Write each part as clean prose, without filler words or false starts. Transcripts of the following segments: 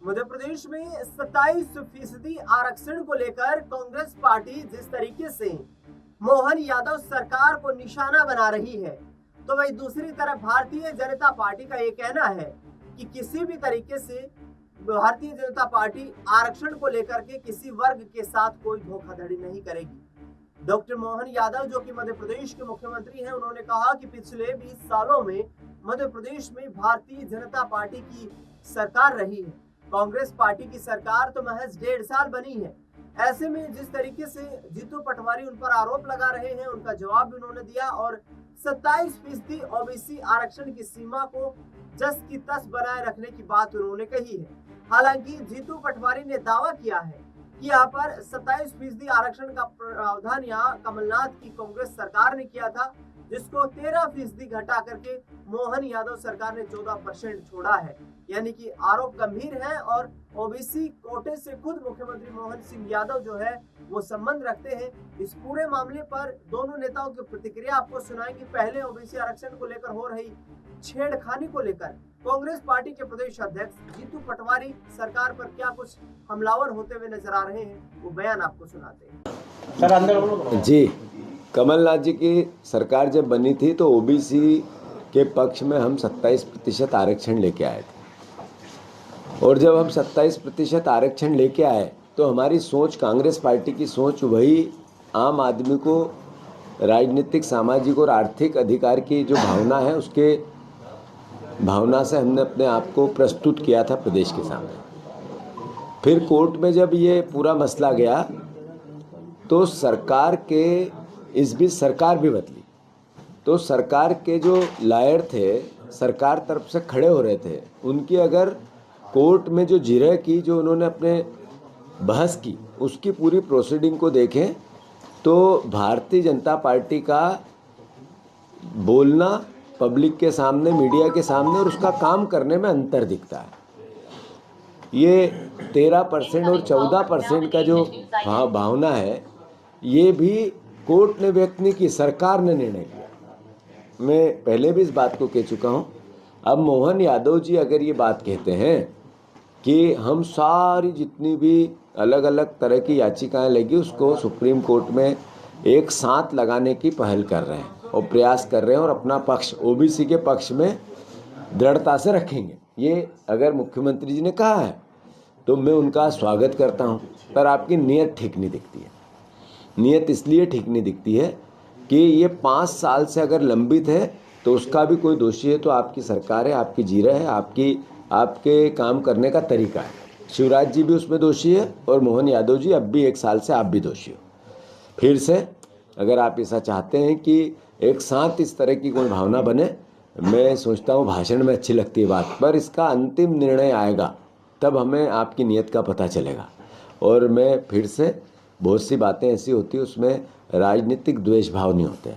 मध्य प्रदेश में 27% आरक्षण को लेकर कांग्रेस पार्टी जिस तरीके से मोहन यादव सरकार को निशाना बना रही है, तो वही दूसरी तरफ भारतीय जनता पार्टी का ये कहना है कि किसी भी तरीके से भारतीय जनता पार्टी आरक्षण को लेकर के किसी वर्ग के साथ कोई धोखाधड़ी नहीं करेगी। डॉक्टर मोहन यादव जो कि मध्य प्रदेश के मुख्यमंत्री हैं, उन्होंने कहा कि पिछले 20 सालों में मध्य प्रदेश में भारतीय जनता पार्टी की सरकार रही है, कांग्रेस पार्टी की सरकार तो महज 1.5 साल बनी है। ऐसे में जिस तरीके से जीतू पटवारी उन पर आरोप लगा रहे हैं, उनका जवाब भी उन्होंने दिया और 27% ओबीसी आरक्षण की सीमा को जस की तस बनाए रखने की बात उन्होंने कही है। हालांकि जीतू पटवारी ने दावा किया है कि यहाँ पर 27% आरक्षण का प्रावधान यहाँ कमलनाथ की कांग्रेस सरकार ने किया था, जिसको 13% घटा करके मोहन यादव सरकार ने 14% छोड़ा है। यानी कि आरोप गंभीर है और ओबीसी कोटे से खुद मुख्यमंत्री मोहन सिंह यादव जो है वो संबंध रखते हैं। इस पूरे मामले पर दोनों नेताओं की प्रतिक्रिया आपको सुनाएंगे। पहले ओबीसी आरक्षण को लेकर हो रही छेड़खानी को लेकर कांग्रेस पार्टी के प्रदेश अध्यक्ष जीतू पटवारी सरकार पर क्या कुछ हमलावर होते हुए नजर आ रहे हैं, वो बयान आपको सुनाते हैं। जी, कमलनाथ जी की सरकार जब बनी थी तो ओबीसी के पक्ष में हम 27% आरक्षण लेके आए थे, और जब हम 27% आरक्षण लेके आए तो हमारी सोच, कांग्रेस पार्टी की सोच वही आम आदमी को राजनीतिक, सामाजिक और आर्थिक अधिकार की जो भावना है, उसके भावना से हमने अपने आप को प्रस्तुत किया था प्रदेश के सामने। फिर कोर्ट में जब ये पूरा मसला गया तो सरकार के इस बीच सरकार भी बदली, तो सरकार के जो लॉयर थे, सरकार तरफ से खड़े हो रहे थे, उनकी अगर कोर्ट में जो जिरह की, जो उन्होंने अपने बहस की, उसकी पूरी प्रोसीडिंग को देखें तो भारतीय जनता पार्टी का बोलना पब्लिक के सामने, मीडिया के सामने और उसका काम करने में अंतर दिखता है। ये 13% और 14% का जो भावना है, ये भी कोर्ट ने व्यक्त नहीं की, सरकार ने निर्णय किया। मैं पहले भी इस बात को कह चुका हूँ। अब मोहन यादव जी अगर ये बात कहते हैं कि हम सारी जितनी भी अलग अलग तरह की याचिकाएं लगी उसको सुप्रीम कोर्ट में एक साथ लगाने की पहल कर रहे हैं और प्रयास कर रहे हैं और अपना पक्ष ओबीसी के पक्ष में दृढ़ता से रखेंगे, ये अगर मुख्यमंत्री जी ने कहा है तो मैं उनका स्वागत करता हूं। पर आपकी नीयत ठीक नहीं दिखती है। नीयत इसलिए ठीक नहीं दिखती है कि ये 5 साल से अगर लंबित है तो उसका भी कोई दोषी है तो आपकी सरकार है, आपकी जीरा है, आपके काम करने का तरीका है। शिवराज जी भी उसमें दोषी है और मोहन यादव जी अब भी 1 साल से आप भी दोषी हो। फिर से अगर आप ऐसा चाहते हैं कि एक साथ इस तरह की कोई भावना बने, मैं सोचता हूँ भाषण में अच्छी लगती है बात, पर इसका अंतिम निर्णय आएगा तब हमें आपकी नीयत का पता चलेगा। और मैं फिर से, बहुत सी बातें ऐसी होती है उसमें राजनीतिक द्वेष भाव नहीं होते।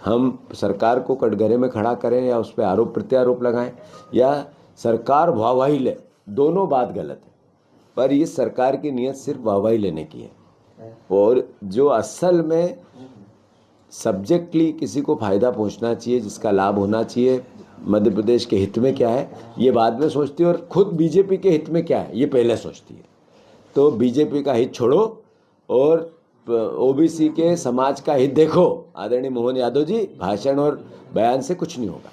हम सरकार को कटघरे में खड़ा करें या उस पर आरोप प्रत्यारोप लगाएं या सरकार वाहवाही ले, दोनों बात गलत है। पर इस सरकार की नीयत सिर्फ वाहवाही लेने की है, और जो असल में सब्जेक्टली किसी को फ़ायदा पहुंचना चाहिए, जिसका लाभ होना चाहिए, मध्य प्रदेश के हित में क्या है ये बाद में सोचती है, और खुद बीजेपी के हित में क्या है ये पहले सोचती है। तो बीजेपी का हित छोड़ो और ओबीसी के समाज का हित देखो। आदरणीय मोहन यादव जी, भाषण और बयान से कुछ नहीं होगा।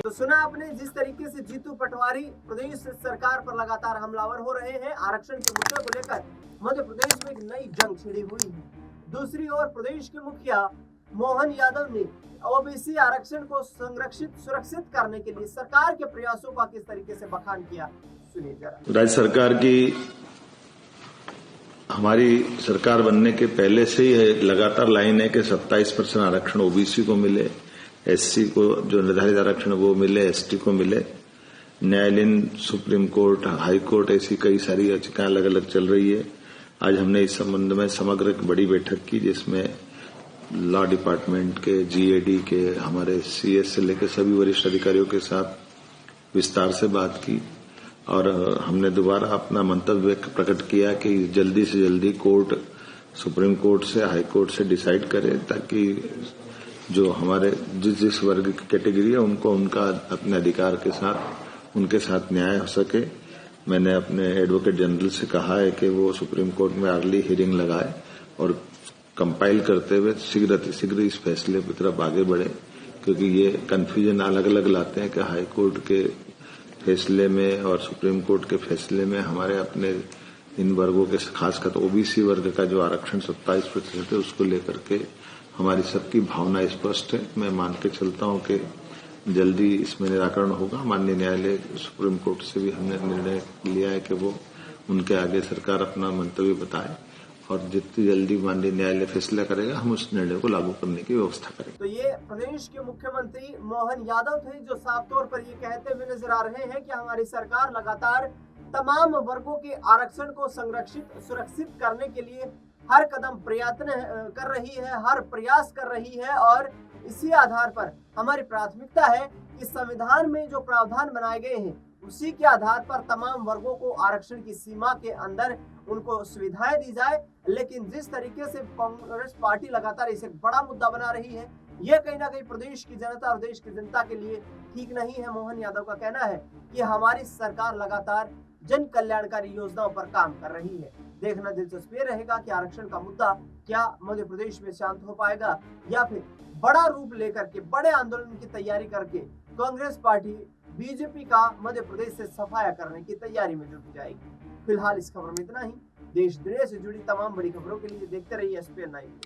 तो सुना आपने जिस तरीके से जीतू पटवारी प्रदेश सरकार पर लगातार हमलावर हो रहे हैं। आरक्षण के मुद्दे को लेकर मध्य प्रदेश में एक नई जंग छिड़ी हुई है। दूसरी ओर प्रदेश के मुखिया मोहन यादव ने ओबीसी आरक्षण को सुरक्षित करने के लिए सरकार के प्रयासों का किस तरीके से बखान किया, सुनिए जरा। राज्य सरकार की, हमारी सरकार बनने के पहले से ही लगातार लाइन है कि 27% आरक्षण ओबीसी को मिले, एससी को जो निर्धारित आरक्षण वो मिले, एसटी को मिले। न्यायालयीन, सुप्रीम कोर्ट, हाई कोर्ट, ऐसी कई सारी याचिकाएं अलग अलग चल रही है। आज हमने इस संबंध में समग्र एक बड़ी बैठक की, जिसमें लॉ डिपार्टमेंट के, जीएडी के, हमारे सीएस से लेकर सभी वरिष्ठ अधिकारियों के साथ विस्तार से बात की, और हमने दोबारा अपना मंतव्य प्रकट किया कि जल्दी से जल्दी कोर्ट, सुप्रीम कोर्ट से, हाई कोर्ट से डिसाइड करे, ताकि जो हमारे जिस वर्ग की कैटेगरी है उनको उनका अपने अधिकार के साथ, उनके साथ न्याय हो सके। मैंने अपने एडवोकेट जनरल से कहा है कि वो सुप्रीम कोर्ट में अर्ली हियरिंग लगाए और कंपाइल करते हुए शीघ्र इस फैसले की तरफ आगे बढ़े, क्योंकि ये कंफ्यूजन अलग अलग लाते हैं कि हाई कोर्ट के फैसले में और सुप्रीम कोर्ट के फैसले में हमारे अपने इन वर्गों के खासकर ओबीसी वर्ग का जो आरक्षण 27% है उसको लेकर के हमारी सबकी भावना स्पष्ट है। मैं मान के चलता हूं कि जल्दी इसमें निराकरण होगा। माननीय न्यायालय सुप्रीम कोर्ट से भी हमने निर्णय लिया है कि वो उनके आगे सरकार अपना मंतव्य बताए और जितनी जल्दी माननीय न्यायालय फैसला करेगा हम उस निर्णय को लागू करने की व्यवस्था करेंगे। तो ये प्रदेश के मुख्यमंत्री मोहन यादव थे, जो साफ तौर पर ये कहते हुए नजर आ रहे हैं कि हमारी सरकार लगातार तमाम वर्गों के आरक्षण को सुरक्षित करने के लिए हर कदम प्रयत्न कर रही है, हर प्रयास कर रही है और इसी आधार पर हमारी प्राथमिकता है कि संविधान में जो प्रावधान बनाए गए हैं उसी के आधार पर तमाम वर्गों को आरक्षण की सीमा के अंदर उनको सुविधाएं दी जाए। लेकिन जिस तरीके से कांग्रेस पार्टी लगातार इसे बड़ा मुद्दा बना रही है, यह कहीं ना कहीं प्रदेश की जनता और देश की जनता के लिए ठीक नहीं है। मोहन यादव का कहना है कि हमारी सरकार लगातार जन कल्याणकारी योजनाओं पर काम कर रही है। देखना दिलचस्प ये रहेगा कि आरक्षण का मुद्दा क्या मध्य प्रदेश में शांत हो पाएगा या फिर बड़ा रूप लेकर के बड़े आंदोलन की तैयारी करके कांग्रेस पार्टी बीजेपी का मध्य प्रदेश से सफाया करने की तैयारी में जुट जाएगी। फिलहाल इस खबर में इतना ही। देश दुनिया से जुड़ी तमाम बड़ी खबरों के लिए देखते रहिए SPN 9।